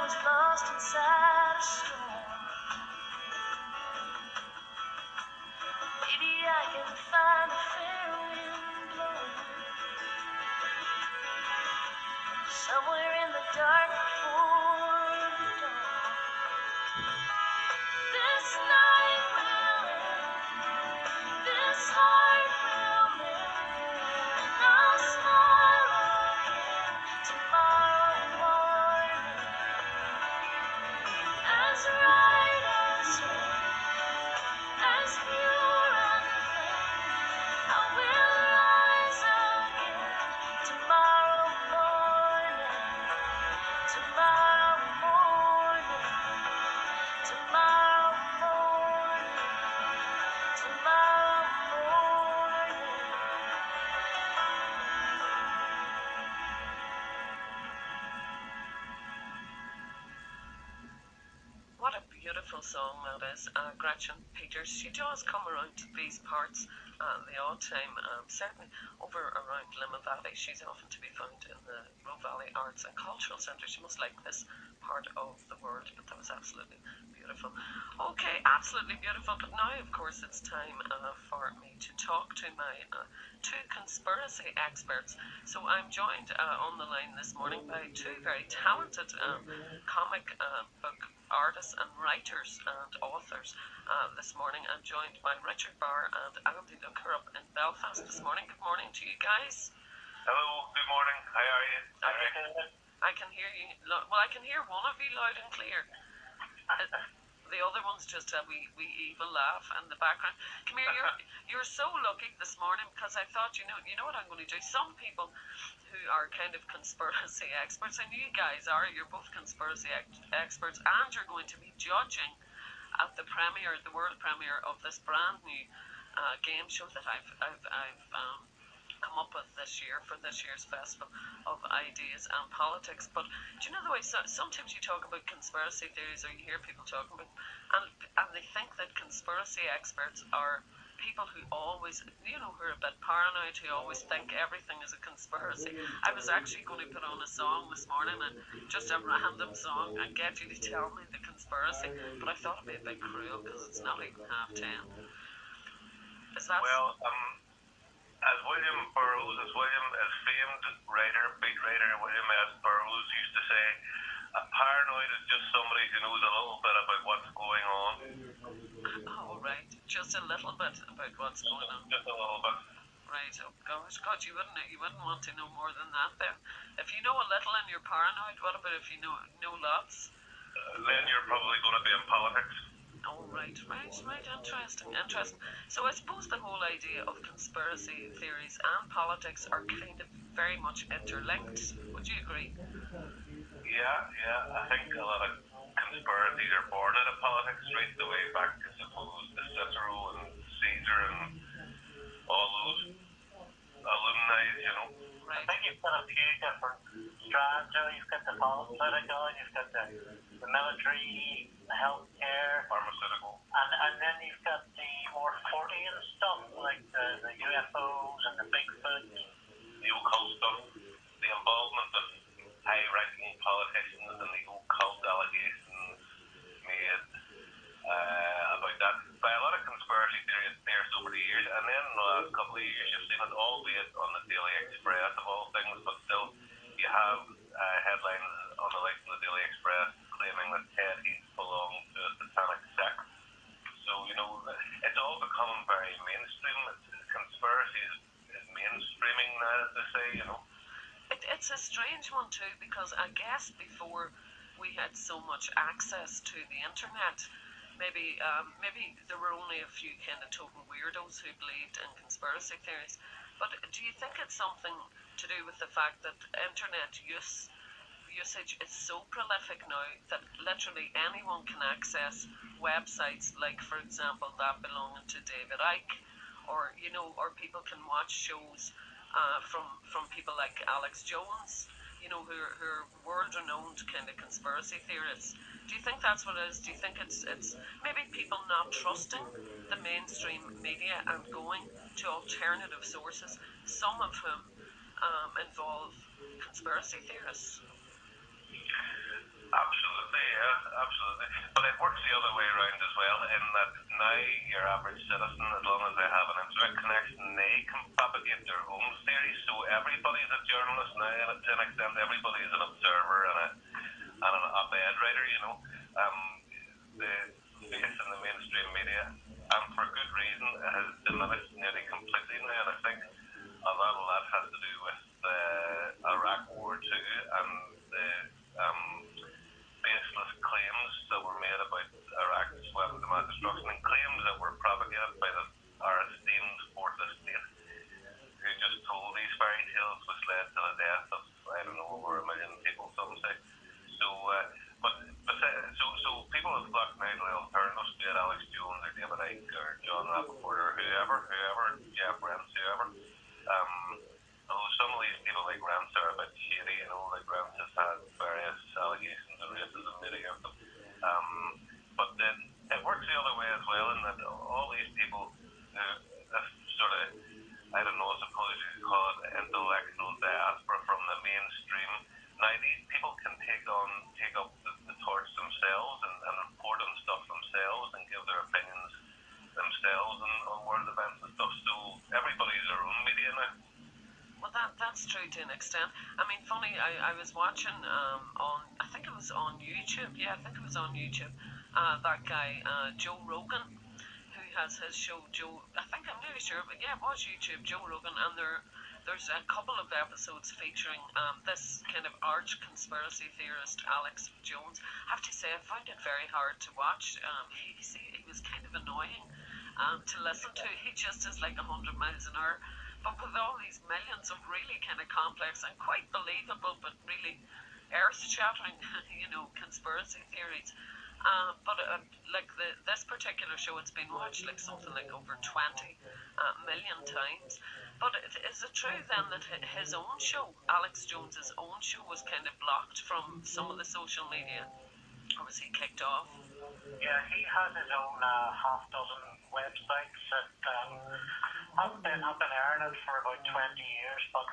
was lost inside a storm. Maybe I can find a fair wind blowing somewhere in the dark before the dawn. This night will end, this heart will mend, and I'll smile again tomorrow morning. As right as rain, as pure and plain, I will rise again tomorrow morning. Tomorrow morning. Tomorrow morning. Tomorrow morning. What a beautiful song that is. Gretchen Peters. She does come around to these parts the odd time. Certainly over around Limavady. She's often to be found in the Roe Valley Arts and Cultural Centre. She must like this part of the world, but that was absolutely beautiful. Okay, absolutely beautiful. But now, of course, it's time for me to talk to my two conspiracy experts. So I'm joined on the line this morning by two very talented comic book artists and writers and authors. This morning I'm joined by Richard Barr and Andy Looker up in Belfast this morning. Good morning to you guys. Hello, good morning. How are you? I can hear you. Well, I can hear one of you loud and clear. The other one's just a wee evil laugh in the background. Come here, you're so lucky this morning because I thought, you know what I'm going to do? Some people who are kind of conspiracy experts, and you guys are, you're both conspiracy experts, and you're going to be judging at the premiere, the world premiere of this brand new game show that I've come up with this year for this year's Festival of Ideas and Politics. But do you know the way sometimes you talk about conspiracy theories, or you hear people talking about, and they think that conspiracy experts are people who always, who are a bit paranoid, who always think everything is a conspiracy. I was actually going to put on a song this morning, and just a random song, and get you to tell me the conspiracy, but I thought it'd be a bit cruel because it's not even 10:30. Is that... Well, as William Burroughs, as famed writer, beat writer William S. Burroughs used to say, a paranoid is just somebody who knows a little bit about what's going on. Oh, right. Just a little bit about what's going on. Just a little bit. Right. Oh gosh, God, you wouldn't want to know more than that there. If you know a little and you're paranoid, what about if you know lots? Then you're probably going to be in politics. Oh, right. Interesting. So I suppose the whole idea of conspiracy theories and politics are kind of very much interlinked. Would you agree? Yeah. I think a lot of conspiracies are born out of politics right the way back to, suppose, to Cicero and Caesar and all those alumni, Right. I think you've got a few different strands. You've got the political, you've got the military, the healthcare, pharmaceutical, and then you've got the more Fortean stuff like the UFOs and the Bigfoot, the occult stuff, the involvement of high-ranking politicians and the occult allegations made about that by a lot of conspiracy theorists over the years. And then in the last couple of years, you've seen it, albeit on the Daily Express of all things, but still you have headlines on the likes of the Daily Express claiming that Ted Heath belonged to a satanic sect. So, it's all become very mainstream. Conspiracy is mainstreaming now, as they say, It's a strange one too, because I guess before we had so much access to the internet, maybe there were only a few kind of total weirdos who believed in conspiracy theories. But do you think it's something to do with the fact that internet usage is so prolific now that literally anyone can access websites like, for example, that belonging to David Icke, or people can watch shows from people like Alex Jones, who are world-renowned kind of conspiracy theorists. Do you think that's what it is? Do you think it's maybe people not trusting the mainstream media and going to alternative sources, some of whom involve conspiracy theorists? Absolutely. but it works the other way around as well, in that now your average citizen, as long as they have an internet connection, they can propagate their own theories. So everybody's a journalist now, and to an extent, everybody's an observer and an op-ed writer. The face in the mainstream media, and for good reason, has diminished nearly completely now. And I think a lot of that has to do with the Iraq War too, and the baseless claims that were made about Iraq's weapons of mass destruction, and claims that were propagated by our esteemed fourth estate, who just told these fairy tales, which led to the death of, I don't know, over 1 million people, some say. So people have flocked now to the alternatives, be it Alex Jones or David Icke or John Rappaport or whoever, Jeff Rents, whoever. Some of these people, like Rents, are a bit shady, like Rents has had various allegations of racism made against them. But then it works the other way as well, in that all these people who sort of, I don't know, I suppose you could call it intellectual diaspora from the mainstream. Now these people can take up the torch themselves and report on stuff themselves and give their opinions themselves on world events and stuff. So everybody's their own media now. Well, that's true to an extent. I mean, funny, I was watching on, I think it was on YouTube. Yeah, I think it was on YouTube. That guy, Joe Rogan, who has his show, I think I'm nearly sure, but yeah, it was YouTube, Joe Rogan, and there's a couple of episodes featuring this kind of arch conspiracy theorist, Alex Jones. I have to say, I found it very hard to watch. He was kind of annoying to listen to. He just is like 100 miles an hour. But with all these millions of really kind of complex and quite believable, but really earth-shattering, conspiracy theories. But like this particular show, it's been watched like something like over 20 million times. But is it true then that his own show, Alex Jones's own show, was kind of blocked from some of the social media, or was he kicked off? Yeah, he has his own half dozen websites that have been airing it for about 20 years, but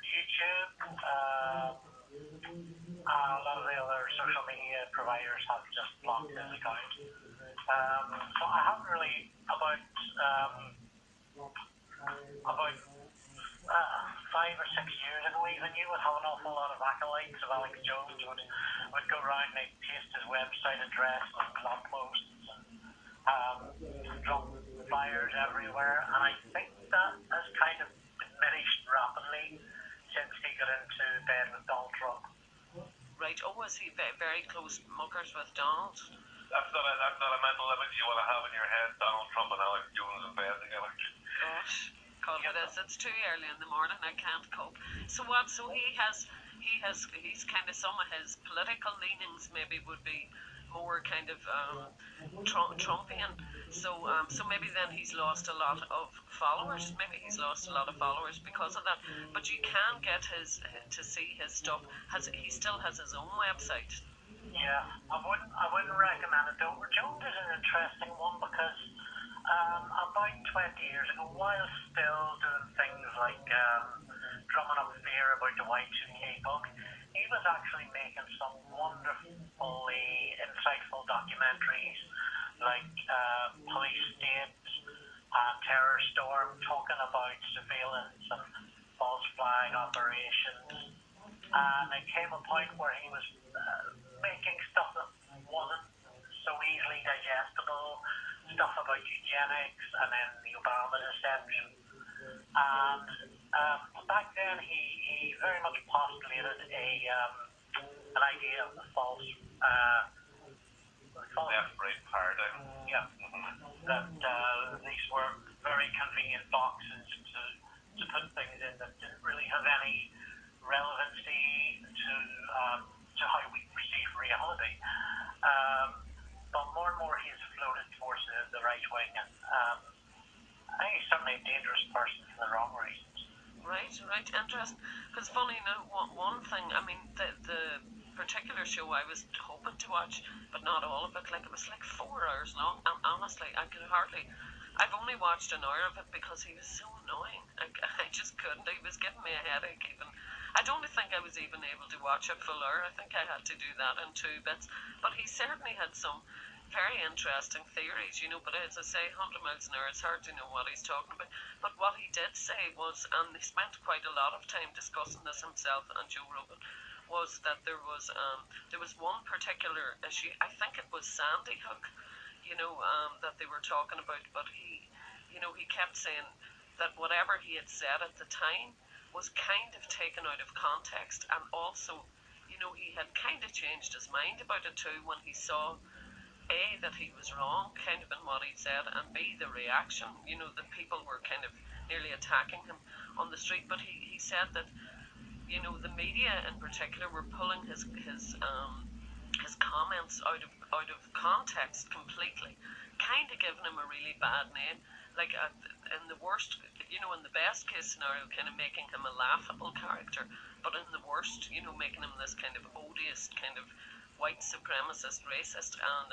YouTube, a lot of the other social media providers have just blocked his account. So I haven't really, about 5 or 6 years ago even, you would have an awful lot of acolytes of Alex Jones would go around and they'd paste his website address on lampposts and drop flyers everywhere, and I think that has kind of diminished rapidly since he got into bed with Donald Trump. Right. Oh, was he very close muckers with Donald? That's not a mental image you want to have in your head, Donald Trump and Alex Jones in bed together. Gosh, God, it is. It's too early in the morning. I can't cope. So what? So he's kind of, some of his political leanings maybe would be more kind of Trumpian. So maybe then he's lost a lot of followers. Maybe he's lost a lot of followers because of that. But you can get to see his stuff. He still has his own website. Yeah, I wouldn't recommend it though. Jones is an interesting one because about 20 years ago, while still doing things like drumming up fear about the Y2K bug, he was actually making some wonderfully insightful documentaries like Police State and Terror Storm, talking about surveillance and false flag operations. And it came a point where he was making stuff that wasn't so easily digestible, stuff about eugenics and then the Obama deception. And back then he very much postulated an idea of the false left-right paradigm. Yeah, that these were very convenient boxes to put things in that didn't really have any relevancy to how we perceive reality. But more and more he's floated towards the right wing, and I think he's certainly a dangerous person for the wrong reasons. Right, interesting. Because funny enough, one thing, I mean, the particular show I was hoping to watch, but not all of it, like it was like 4 hours long, and honestly, I've only watched an hour of it because he was so annoying. I just couldn't. He was giving me a headache even. I don't think I was even able to watch it full hour. I think I had to do that in 2 bits. But he certainly had some very interesting theories, but as I say, 100 miles an hour, it's hard to know what he's talking about. But what he did say was, and he spent quite a lot of time discussing this himself and Joe Rogan, was that there was one particular issue, I think it was Sandy Hook, that they were talking about, but he kept saying that whatever he had said at the time was kind of taken out of context, and also, he had kind of changed his mind about it too when he saw A, that he was wrong kind of in what he said, and B, the reaction, that people were kind of nearly attacking him on the street. But he said that, the media in particular were pulling his comments out of context completely, kind of giving him a really bad name. Like in the worst, in the best case scenario, kind of making him a laughable character, but in the worst, making him this kind of odious, kind of white supremacist, racist, and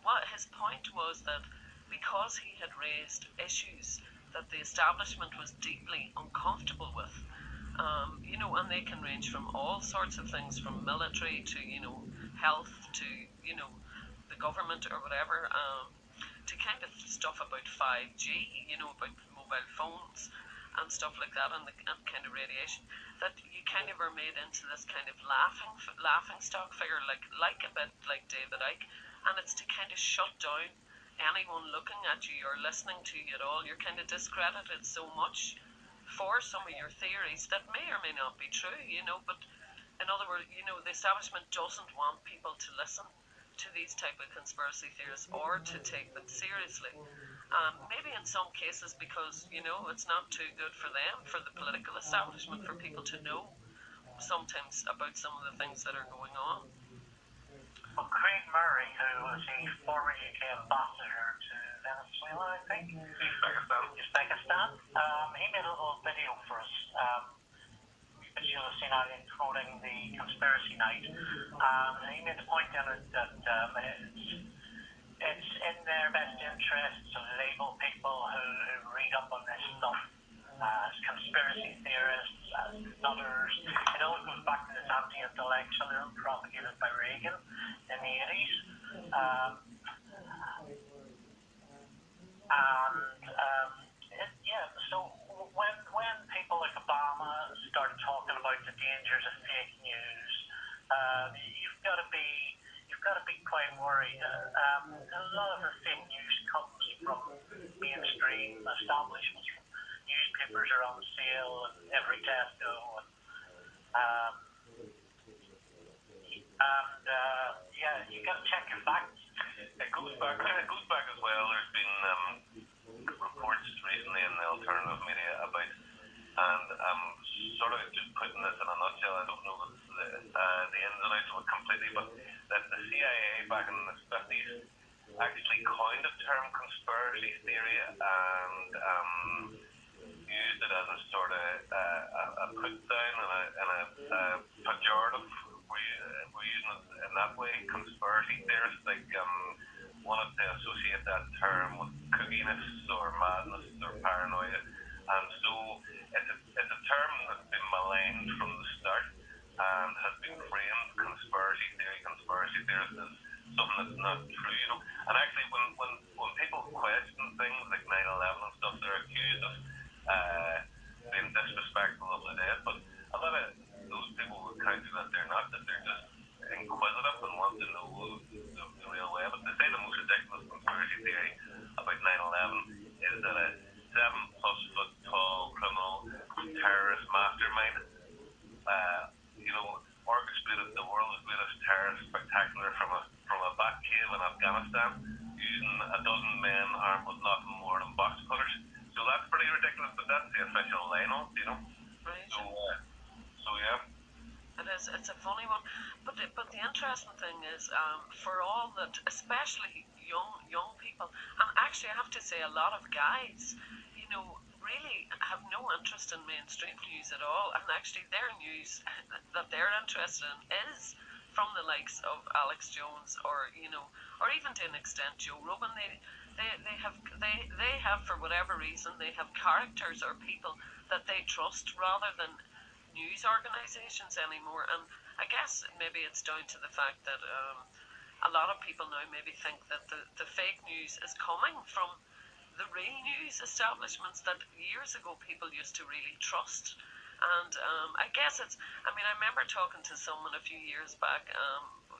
what his point was that because he had raised issues that the establishment was deeply uncomfortable with, and they can range from all sorts of things, from military to, health to, the government or whatever, to kind of stuff about 5G, about mobile phones and stuff like that, and kind of radiation, that you kind of are made into this kind of laughing stock figure, like a bit like David Icke, and it's to kind of shut down anyone looking at you or listening to you at all. You're kind of discredited so much for some of your theories that may or may not be true, but in other words, the establishment doesn't want people to listen to these type of conspiracy theories or to take them seriously. Maybe in some cases because, it's not too good for them, for the political establishment, for people to know sometimes about some of the things that are going on. Well, Craig Murray, who was a former UK ambassador to Venezuela, I think, Uzbekistan, he made a little video for us, which you'll have seen Eileen quoting the conspiracy night. He made the point in it that it's in their best interest to label people who read up on this stuff as conspiracy theorists, as nutters. It all goes back to this anti-intellectualism propagated by Reagan in the 80s. So when people like Obama start talking about the dangers of fake news, you've got to be quite worried. A lot of the fake news comes from mainstream establishments. Newspapers are on sale at every Tesco, you got to check your facts. It goes back as well. There's been reports recently in the alternative media about, and I'm sort of just putting this in a nutshell. I don't know the ins and outs of it completely, but that the CIA back in the 50s actually coined the term conspiracy theory and used it as a sort of a put down and a pejorative. We're using it in that way. Conspiracy theorists wanted to associate that term with kookiness or madness or paranoia, and so it's a term that's been maligned from the start and has been framed conspiracy theorist as something that's not true, And actually, when people question things like 9/11 and stuff, they're accused of being disrespectful of the dead, but a lot of those people would counter that they're not, that they're just inquisitive and want to know the real way. But they say the most ridiculous conspiracy theory about 9/11 is that a 7+ foot tall criminal terrorist mastermind, orchestrated the world's greatest terrorist spectacular from a bat cave in Afghanistan using a dozen men armed with nothing more than box cutters. So that's pretty ridiculous, but that's the official line on it, Right. So yeah. It is. It's a funny one, but the interesting thing is, for all that, especially young people, and actually I have to say a lot of guys, really have no interest in mainstream news at all, and actually their news that they're interested in is from the likes of Alex Jones or even to an extent Joe Rogan. They have for whatever reason they have characters or people that they trust rather than news organisations anymore. And I guess maybe it's down to the fact that a lot of people now maybe think that the fake news is coming from the real news establishments that years ago people used to really trust. And I guess I remember talking to someone a few years back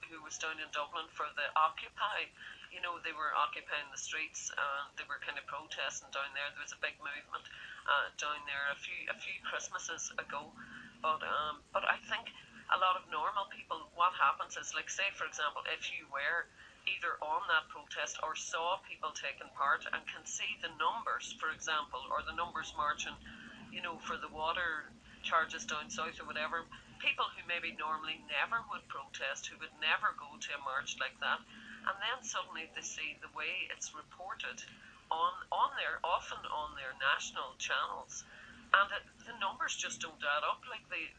who was down in Dublin for the Occupy. They were occupying the streets and they were kind of protesting down there. There was a big movement down there a few Christmases ago. But I think a lot of normal people, what happens is, like, say, for example, if you were either on that protest or saw people taking part and can see the numbers, for example, or the numbers marching, for the water charges down south or whatever, people who maybe normally never would protest, who would never go to a march like that, and then suddenly they see the way it's reported often on their national channels, and the numbers just don't add up. Like they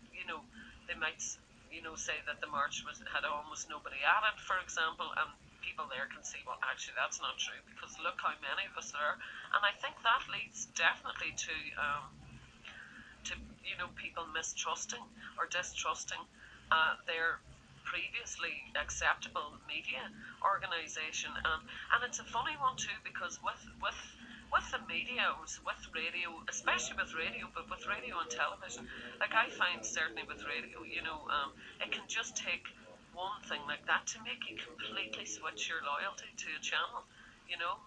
might say that the march had almost nobody at it, for example, and people there can see, well, actually that's not true because look how many of us there are. And I think that leads definitely to people mistrusting or distrusting their previously acceptable media organisation. And it's a funny one too, because with the media, with radio, especially with radio, but with radio and television, like I find certainly with radio, it can just take one thing like that to make you completely switch your loyalty to a channel, you know.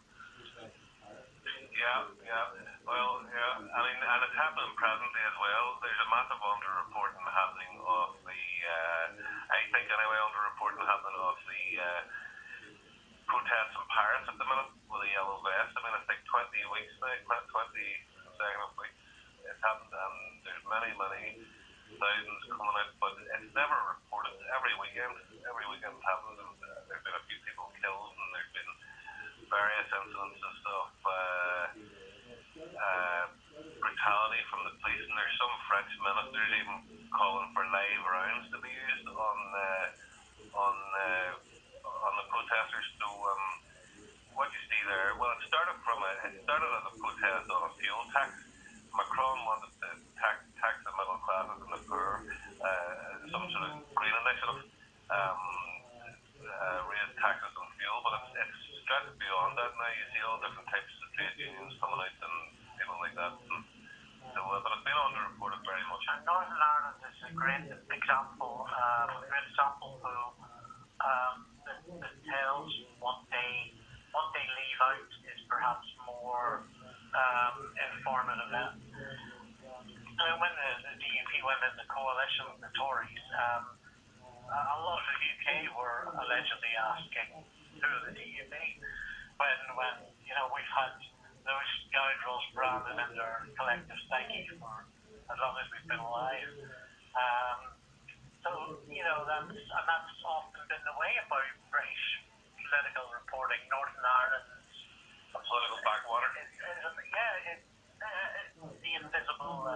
Yeah, yeah. Well, yeah. And it's happening presently as well. There's a massive underreporting happening of the, I think anyway, underreporting happening of the protests in Paris at the minute with the yellow vest. It's like 20 weeks now, 20 consecutive weeks. It's happened, and there's many, many thousands coming out, but it's never reported. Every weekend it's happened, and there's been a few people killed, and there's been various incidences of brutality from the police, and there's some French ministers even calling for live rounds to be used on the protesters. So what you see there, well, it started as a protest on a fuel tax. Macron wanted to tax the middle classes and the poor, some sort of green initiative, raise taxes on fuel, but it's stretched beyond that now. You see all different types of trade unions coming out and people like that. So, but it's been underreported very much. And Northern Ireland is a great example who that tells what they leave out is perhaps more informative. When the DUP went in the coalition with the Tories, a lot of the UK were allegedly asking who the DUP, when we've had those scoundrels branded in their collective psyche for as long as we've been alive. That's often been the way about British political reporting. Northern Ireland's political backwater. The invisible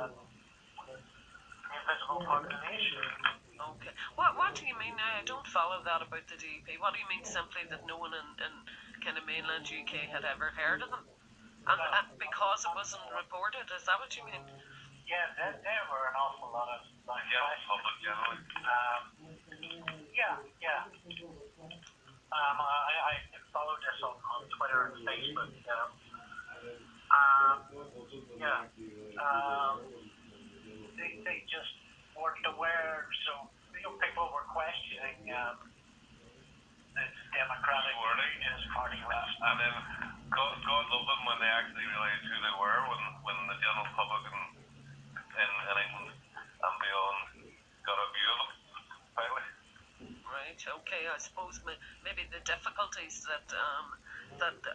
population. Okay. What do you mean? I don't follow that about the DUP. What do you mean simply that no one in kind of mainland UK had ever heard of them? And because it wasn't reported, is that what you mean? Yeah, there were an awful lot of public generally. I followed this on Twitter and Facebook. They just weren't aware. So people were questioning the Democratic Unionist Party. And then God love them when they actually realised who they were, when the general public in England and beyond got a view of them, finally. Right, okay, I suppose maybe the difficulties that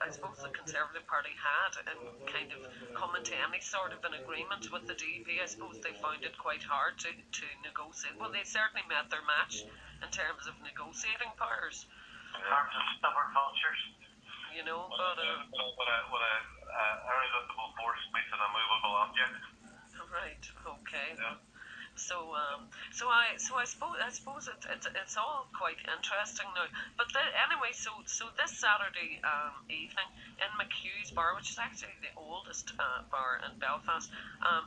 I suppose the Conservative Party had in kind of coming to any sort of an agreement with the DUP, I suppose they found it quite hard to negotiate. Well, they certainly met their match in terms of negotiating powers. In terms of stubborn vultures. But when a irresistible force meets an immovable object. Right, okay. Yeah. So I suppose it's all quite interesting now. But anyway, so this Saturday evening in McHugh's Bar, which is actually the oldest bar in Belfast,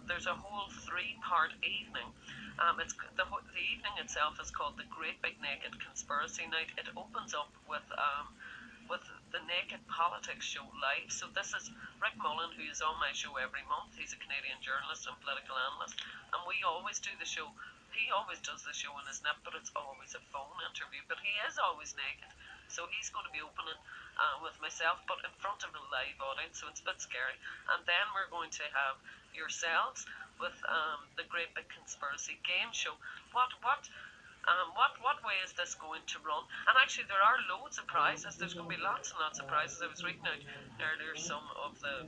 there's a whole 3-part evening The evening itself is called the Great Big Naked Conspiracy Night. It opens up with the Naked Politics show live. So this is Rick Mullen, who is on my show every month. He's a Canadian journalist and political analyst, and we always do the show. He always does the show in his nip, but it's always a phone interview. But he is always naked, so he's going to be opening with myself, but in front of a live audience, so it's a bit scary. And then we're going to have yourselves with the Great Big Conspiracy game show. What way is this going to run? And actually, there are loads of prizes. There's going to be lots and lots of prizes. I was reading out earlier some of the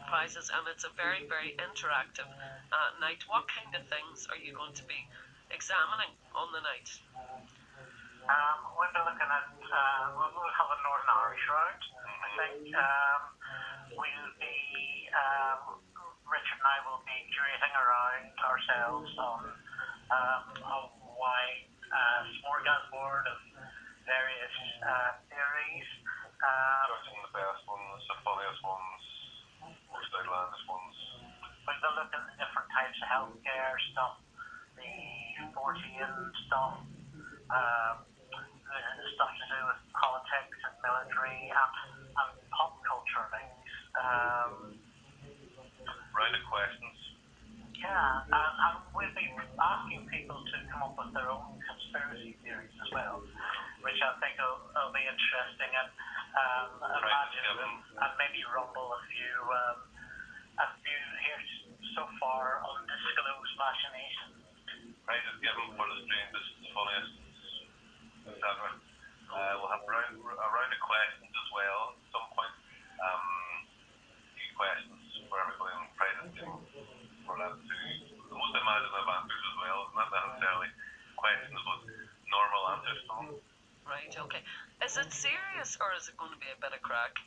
prizes, and it's a very, very interactive night. What kind of things are you going to be examining on the night? We'll be looking at, we'll have a Northern Irish round, I think. We'll be, Richard and I will be curating around ourselves on a wide smorgasbord of various theories. Judging the best ones, the funniest ones, most outlandish ones. We'll be looking at different types of healthcare stuff, the 40 stuff, stuff to do with politics and military and pop culture things. Round of questions. Yeah, and we'll be asking people to come up with their own conspiracy theories as well, which I think will be interesting, and and maybe rumble a few here so far undisclosed machinations. Prizes given for the strangest, funniest, etc. We'll have a round of questions as well at some point. Few questions for everybody on prizes given for them to the most imaginative answers as well. Not necessarily questions with normal answers to them. Right, okay. Is it serious or is it going to be a bit of crack?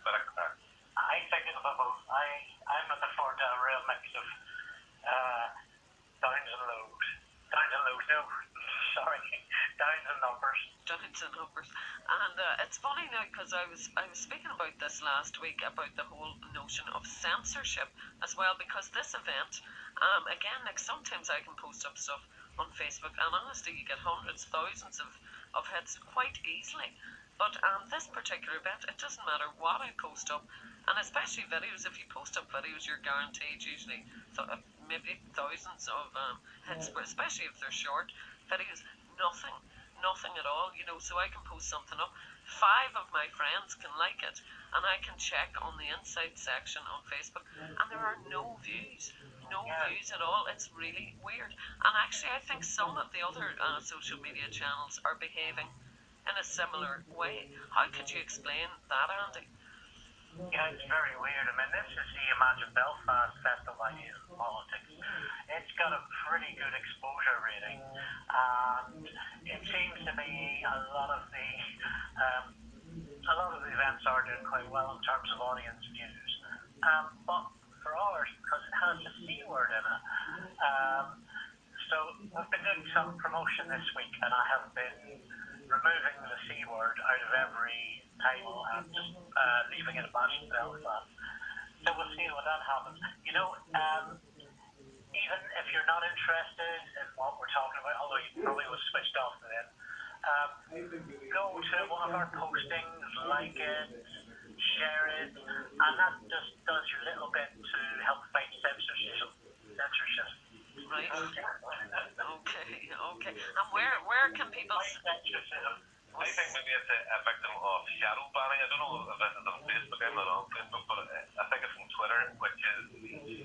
Bit of crack. I think it's about I'm looking forward to a real mix of downs and lows. Downs and lows, no, sorry, downs and numbers. Downs and numbers. And it's funny now because I was speaking about this last week about the whole notion of censorship as well, because this event, again, like sometimes I can post up stuff on Facebook and honestly you get hundreds, thousands of hits quite easily. But this particular event, it doesn't matter what I post up, and especially videos. If you post up videos, you're guaranteed usually maybe thousands of hits, but especially if they're short videos, nothing at all, you know. So I can post something up, 5 of my friends can like it, and I can check on the inside section on Facebook, and there are no views at all. It's really weird. And actually, I think some of the other social media channels are behaving in a similar way. How could you explain that, Andy? Yeah, it's very weird. I mean, this is the Imagine Belfast Festival Ideas in Politics. It's got a pretty good exposure rating, and it seems to be a lot of the events are doing quite well in terms of audience views. But for ours, because it has the C word in it, so we've been doing some promotion this week, and I have been removing the C word out of every title and just leaving it Imagine Belfast. So we'll see what that happens. You know, even if you're not interested in what we're talking about, although you probably was switched off then, go to one of our postings, like it, share it, and that just does your little bit to help fight censorship. Right. Okay. And where can people? I think maybe it's a victim of shadow banning. I don't know if this is on Facebook. I'm not on Facebook, but I think it's on Twitter, which is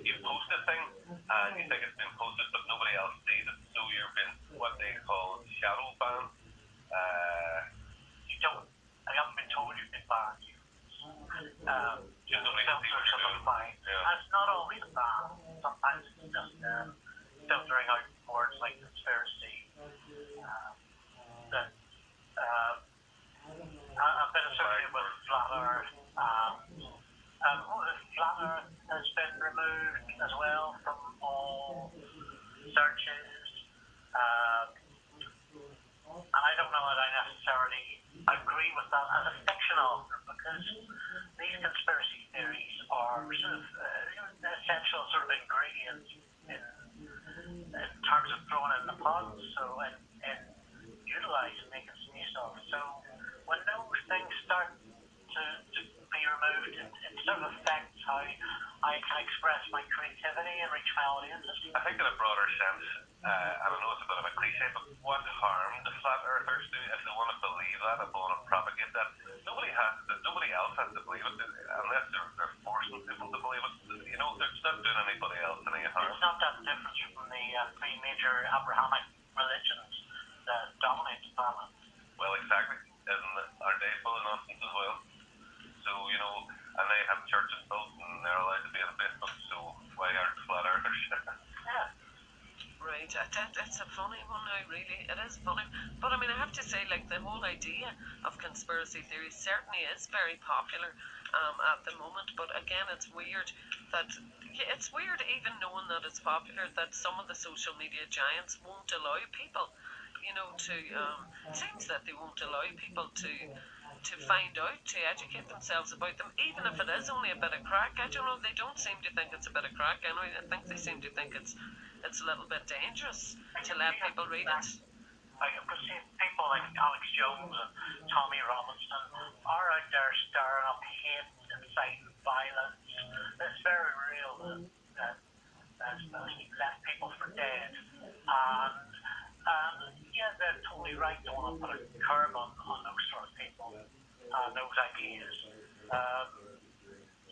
you post a thing and you think it's been posted, but nobody else sees it, so you're being what they call shadow banned. You don't. I haven't been told you've been banned. Just nobody can see what you're doing. Yeah. It's not always a ban. Sometimes it's just filtering out words like conspiracy. I've been associated with Flat Earth. Flat Earth has been removed as well from all searches. And I don't know that I necessarily agree with that as a fiction author, because these conspiracy theories are sort of essential sort of ingredients in terms of throwing in the pods, so and utilising, making some use of. So when those things start to be removed, it sort of affects how I can express my creativity and reach my audiences. I think in a broader sense, and I know it's a bit of a cliche, but what harm do flat earthers do if they want to believe that, if they want to propagate that? Nobody else has to believe it unless they're forcing people to believe it. You know, it's not doing anybody else any harm. It's not that different from the three major Abrahamic religions that dominate the planet. Well, exactly. Aren't they full of nonsense as well? So, you know, and they have churches built and they're allowed to be in a basement, so why aren't flat earthers? Yeah. Right, it's a funny one now, really. It is funny. But I mean, I have to say, like, the whole idea of conspiracy theories certainly is very popular at the moment. But again, it's weird that, yeah, it's weird even knowing that it's popular, that some of the social media giants won't allow people, you know, to, it seems that they won't allow people to find out, to educate themselves about them, even if it is only a bit of crack. I don't know, they don't seem to think it's a bit of crack anyway. I think they seem to think it's a little bit dangerous to let people read it. I could see people like Alex Jones and Tommy Robinson are out there stirring up hate, inciting violence. It's very real that left people for dead. And yeah, they're totally right. Don't want to put a curb on those sort of people and those ideas.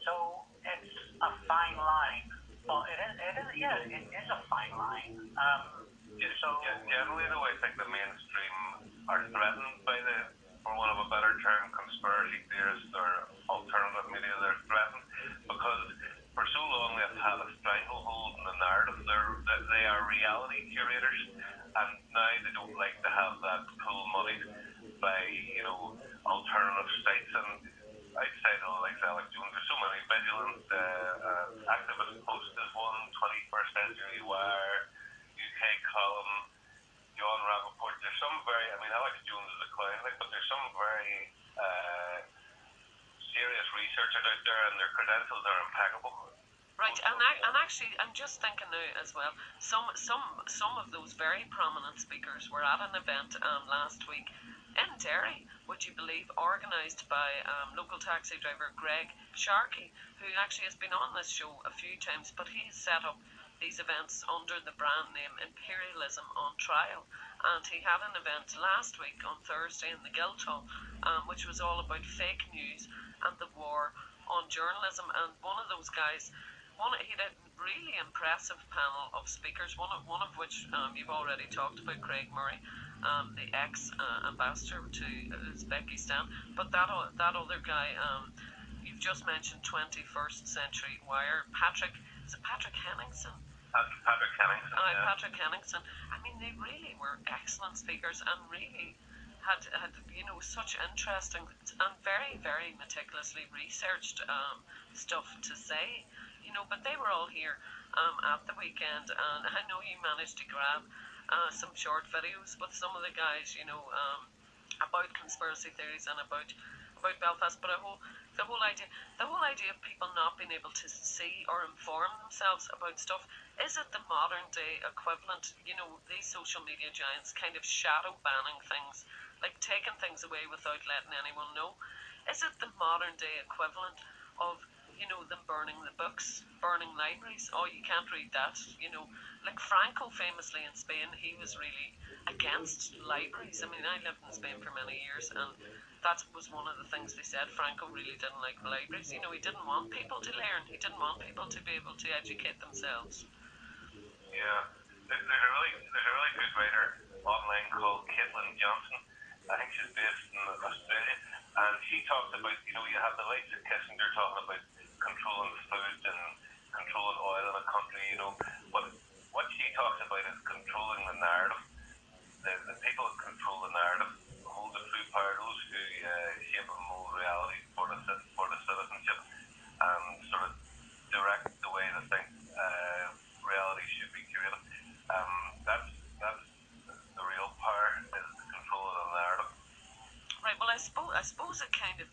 So it's a fine line, but it is a fine line. Generally, though, I think the mainstream are threatened by for want of a better term, conspiracy theorists or alternative media. They're threatened because for so long they've had a stranglehold in the narrative. They are reality curators, and now they don't like to have that pool muddied by, you know, alternative sites. And outside of like Alex Jones, there's so many vigilant activist posts. There's one 21st Century Wire, UK column, John Rappaport. There's some very, I mean, Alex Jones is a clown, but there's some very serious researchers out there, and their credentials are impeccable. Right, and actually, I'm just thinking now as well. Some of those very prominent speakers were at an event last week in Derry, would you believe, organised by local taxi driver Greg Sharkey, who actually has been on this show a few times, but he's set up these events under the brand name Imperialism on Trial. And he had an event last week on Thursday in the Guildhall, which was all about fake news and the war on journalism. And one of those guys, he had a really impressive panel of speakers, one of which you've already talked about, Craig Murray, the ex-ambassador to Uzbekistan. But that other guy, you've just mentioned 21st Century Wire, Patrick Henningsen? Patrick Henningsen. Yeah. Patrick Henningsen. I mean, they really were excellent speakers and really had you know, such interesting and very, very meticulously researched stuff to say, you know. But they were all here at the weekend, and I know you managed to grab some short videos with some of the guys, you know, about conspiracy theories and about Belfast. But the whole idea of people not being able to see or inform themselves about stuff, is it the modern day equivalent? You know, these social media giants kind of shadow banning things, like taking things away without letting anyone know. Is it the modern day equivalent of, you know, them burning the books, burning libraries? Oh, you can't read that, you know. Like Franco famously in Spain, he was really against libraries. I mean, I lived in Spain for many years, and that was one of the things they said. Franco really didn't like libraries. You know, he didn't want people to learn. He didn't want people to be able to educate themselves. Yeah. There's a really good writer online called Caitlin Johnson. I think she's based in Australia, and she talks about, you know, you have the likes of Kissinger talking about controlling food and controlling oil in a country, you know. But what she talks about is controlling the narrative. The people that control the narrative hold the true power, those who shape and mold reality for the citizenship, and sort of direct the way they think reality should be curated. That's the real power, is the control of the narrative. Right. Well, I suppose it kind of,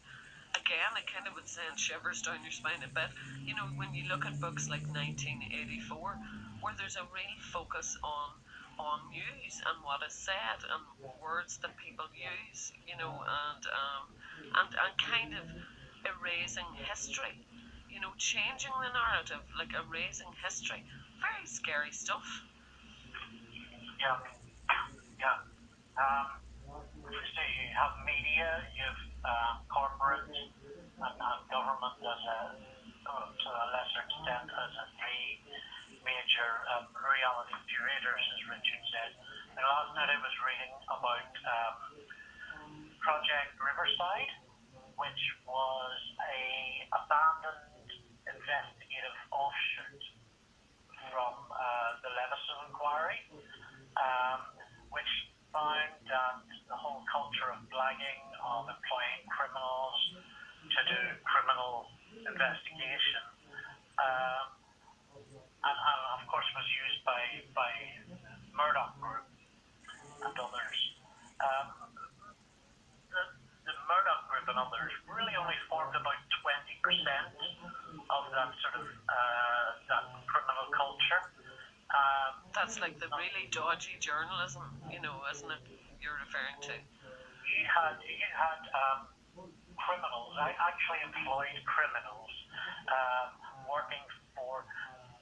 again, it kind of would send shivers down your spine a bit. You know, when you look at books like 1984, where there's a real focus on on news and what is said and words that people use, and kind of erasing history, changing the narrative, like erasing history. Very scary stuff. Yeah. So you have media, you have corporate and government to a lesser extent as three major reality curators, as Richard said. And last night I was reading about Project Riverside, which was a abandoned investigative offshoot from the Levison inquiry, which found that the whole culture of blagging, of employing criminals to do criminal investigation, and of course was used by Murdoch Group and others. The Murdoch Group and others really only formed about 20% of that sort of that criminal culture. That's like the really dodgy journalism, isn't it? You're referring to. You had criminals. I actually employed criminals working for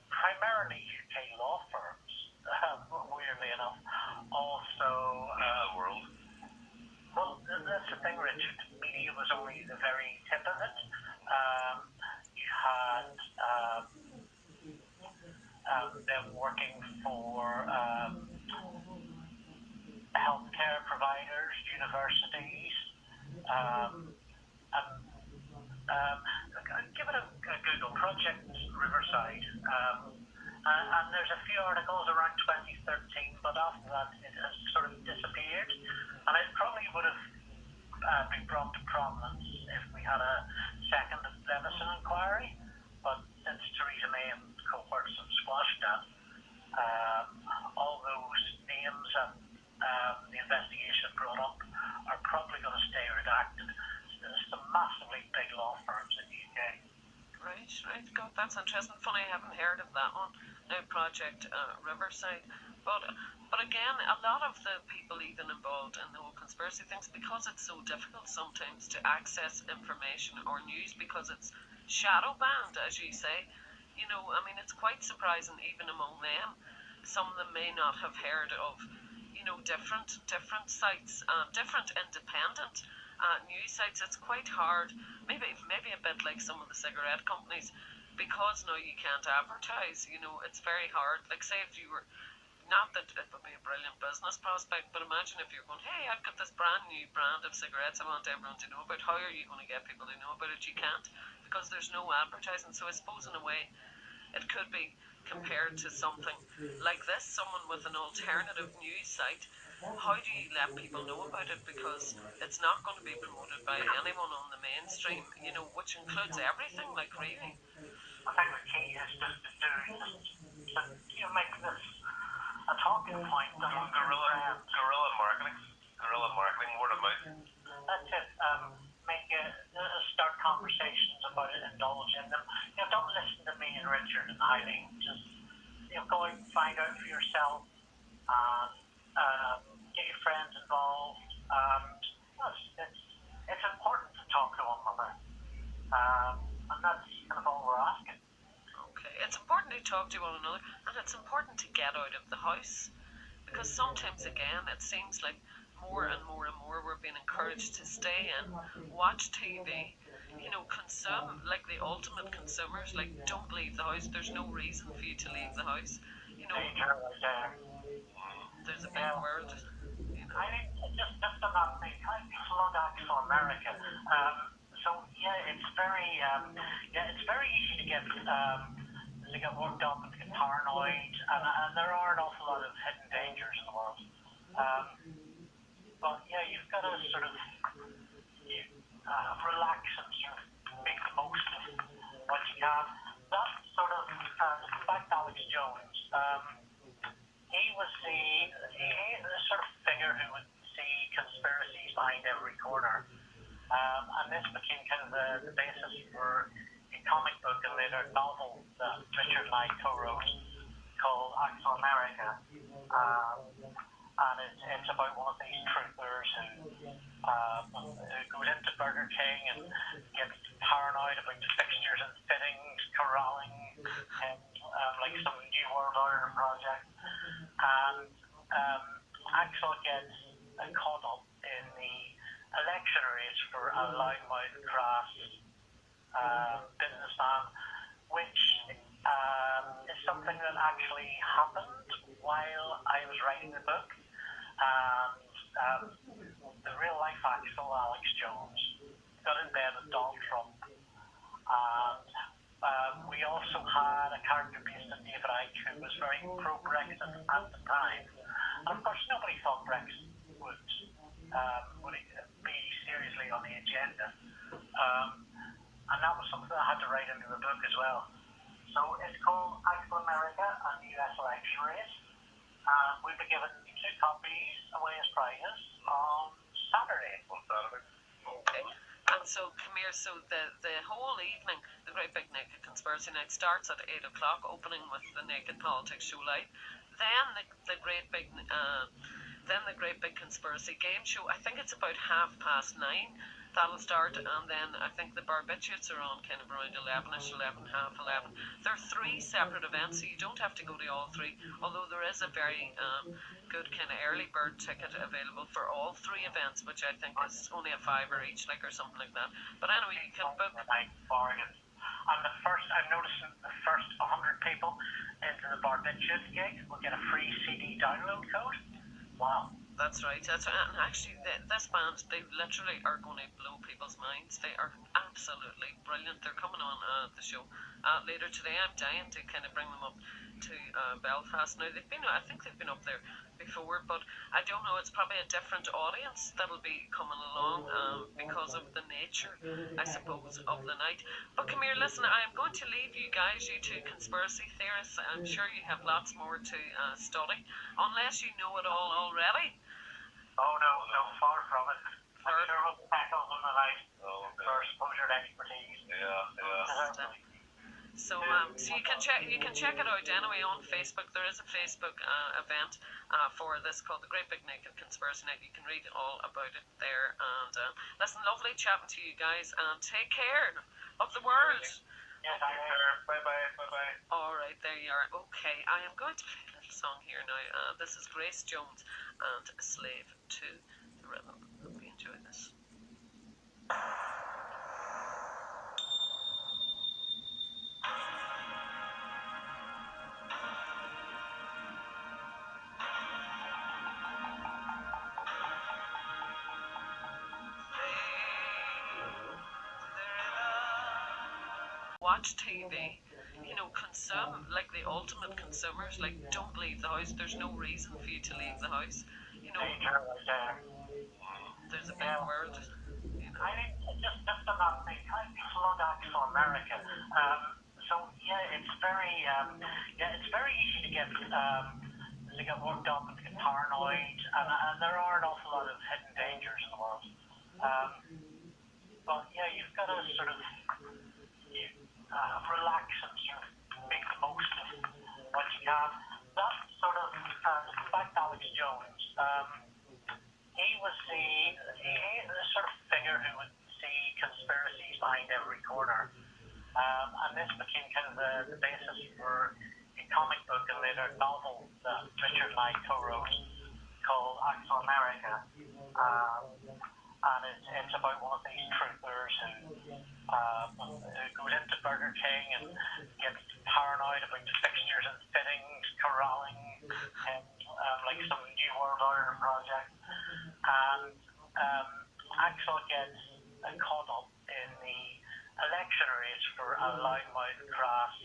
primarily UK law firms. Weirdly enough, also the world. Well, that's the thing, Richard. Media was only the very tip of it. You had them working for healthcare providers, universities. Give it a Google, Project Riverside. And there's a few articles around 2013, but after that it has sort of disappeared. And it probably would have been brought to prominence if we had a second Levison inquiry. But since Theresa May and cohorts have squashed that, all those names that the investigation brought up are probably going to stay redacted. There's some massively big law firms in the UK. Right. God, that's interesting. Funny, I haven't heard of that one. Now, Project Riverside. But again, a lot of the people even involved in the whole conspiracy things, because it's so difficult sometimes to access information or news because it's shadow banned, as you say. It's quite surprising even among them. Some of them may not have heard of, different sites, different independent news sites. It's quite hard, maybe a bit like some of the cigarette companies, because now you can't advertise. It's very hard. Like, say if you were, not that it would be a brilliant business prospect, but imagine if you're going, hey, I've got this brand new brand of cigarettes I want everyone to know about. How are you going to get people to know about it? You can't, because there's no advertising. So I suppose in a way it could be compared to something like this, someone with an alternative news site. How do you let people know about it? Because it's not going to be promoted by anyone on the mainstream, which includes everything, like, really. I think the key is just to make this a talking point. Guerrilla marketing, word of mouth. That's it. Start conversations about it, indulge in them. Don't listen to me and Richard and Eileen. Just go and find out for yourself. Get your friends involved. It's important to talk to one another, and that's kind of all we're asking. Okay, it's important to talk to one another, and it's important to get out of the house, because sometimes again it seems like more and more we're being encouraged to stay in, watch TV, consume, like the ultimate consumers. Like, don't leave the house. There's no reason for you to leave the house. There's a big world. I mean, just on that thing, kind of flood out for America. It's very easy to get worked up and to get paranoid, and there are an awful lot of hidden dangers in the world. But you've got to sort of relax and sort of make the most of what you can. That sort of, back to Alex Jones, he was the sort of figure who would see conspiracies behind every corner. And this became kind of the basis for a comic book and later novel that Richard and I co-wrote called Axel America, and it's about one of these truthers who goes into Burger King and gets paranoid about fixtures and fittings, corralling, and like some New World Order project, and Axel gets caught up in the election race for a loudmouth crass businessman, which is something that actually happened while I was writing the book. And the real life Axel, Alex Jones, got in bed with Donald Trump. And we also had a character based on David Icke who was very pro-Brexit at the time. And of course, nobody thought Brexit would be seriously on the agenda. And that was something I had to write into the book as well. So it's called Axel America and the US Election Race. We'll be given 2 copies away as prizes on Saturday. Okay. And so, come here, so the whole evening, the Great Big Naked Conspiracy Night starts at 8 o'clock, opening with the Naked Politics Show live. Then the Great Big Conspiracy Game Show, I think it's about 9:30. That'll start, and then I think the barbiturates are on kind of around 11ish, 11, half 11. There are 3 separate events, so you don't have to go to all 3, although there is a very good kind of early bird ticket available for all 3 events, which I think is only a $5 each, like, or something like that. But anyway, you can book. Bargain. And I've noticed the first 100 people into the barbiturates gig will get a free CD download code. Wow. That's right. And actually, this band, they literally are going to blow people's minds. They are absolutely brilliant. They're coming on the show later today. I'm dying to kind of bring them up to Belfast. Now, I think they've been up there before, but I don't know. It's probably a different audience that'll be coming along because of the nature, I suppose, of the night. But come here, listen, I'm going to leave you guys, you 2 conspiracy theorists. I'm sure you have lots more to study, unless you know it all already. Oh, no, far from it. I'm sure we'll tackle them tonight for exposure to expertise. Yeah. So you can check it out anyway on Facebook. There is a Facebook event for this called the Great Big Naked Conspiracy Night. You can read all about it there. And listen, lovely chatting to you guys, and take care of the world. Yes, Bye. All right, there you are. Okay, I am going to play a little song here now. This is Grace Jones and A Slave to the Rhythm. Hope you enjoy this. Watch TV, consume, like the ultimate consumers, like, don't leave the house. There's no reason for you to leave the house. There's a big world. I think just on that thing, I plug Axel America. So it's very easy to get worked up and to get paranoid, and there are an awful lot of hidden dangers in the world. But you've got to sort of relax and sort of make the most of what you can. That sort of, back to Alex Jones, he was the sort of figure who would see conspiracies behind every corner. And this became kind of the basis for a comic book and later novel that Richard and I co-wrote called Axel America. And it's about one of these truthers who goes into Burger King and gets paranoid about fixtures and fittings, corralling, and like some New World Order project. And Axel gets caught up in the election race for a loudmouth crass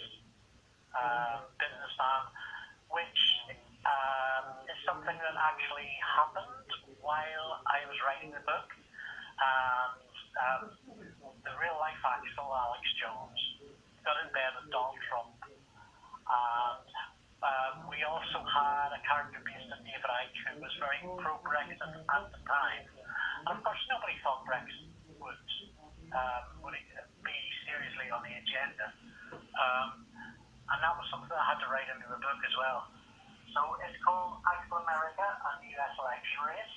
businessman, which is something that actually happened while I was writing the book. And the real life Axel, Alex Jones, got in bed with Donald Trump. And we also had a character based on David Icke who was very pro-Brexit at the time. And of course, nobody thought Brexit would be seriously on the agenda. And that was something I had to write into the book as well. So it's called Actual America and the US Election Race.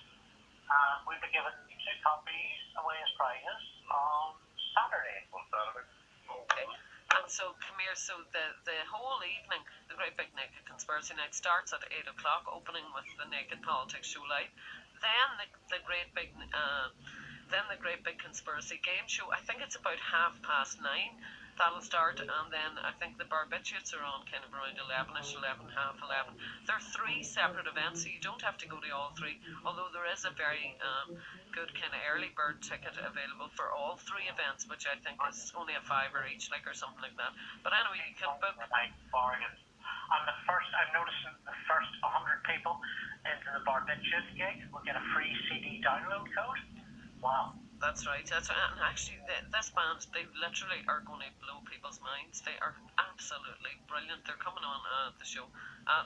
We'll be giving 2 copies away as prizes on Saturday. Okay. And so, come here, so the whole evening, the Great Big Naked Conspiracy Night starts at 8 o'clock, opening with the Naked Politics Show Live. Then the Great Big Conspiracy Game Show, I think it's about 9:30. That'll start, and then I think the barbiturates are on kind of around 11ish, 11, half 11. There are 3 separate events, so you don't have to go to all 3, although there is a very good kind of early bird ticket available for all 3 events, which I think is only a $5 each, like, or something like that. But anyway, you can book. Bargain. And I'm noticing the first 100 people into the barbiturate gig will get a free CD download code. Wow. That's right. And actually, this band, they literally are going to blow people's minds. They are absolutely brilliant. They're coming on the show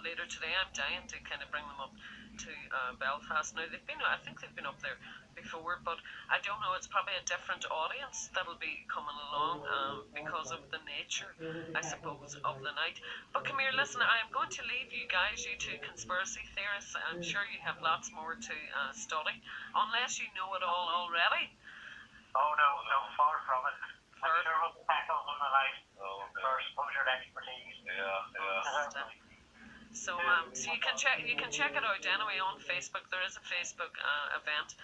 later today. I'm dying to kind of bring them up to Belfast. Now, I think they've been up there before, but I don't know. It's probably a different audience that'll be coming along because of the nature, I suppose, of the night. But come here, listen, I am going to leave you guys, you 2 conspiracy theorists. I'm sure you have lots more to study, unless you know it all already. Oh, no, far from it. I'm sure we'll tackle them tonight for exposure to expertise. Yeah. So you can check it out anyway on Facebook. There is a Facebook event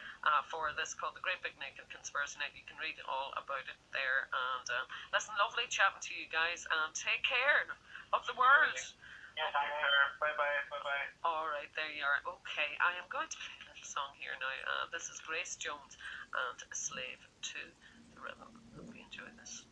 for this called the Great Big Naked Conspiracy Night. You can read all about it there. And listen, lovely chatting to you guys, and take care of the world. Yes, Bye-bye. All right, there you are. Okay, I am going to play a little song here now. This is Grace Jones and Slave to the Rhythm. Hope you enjoy this.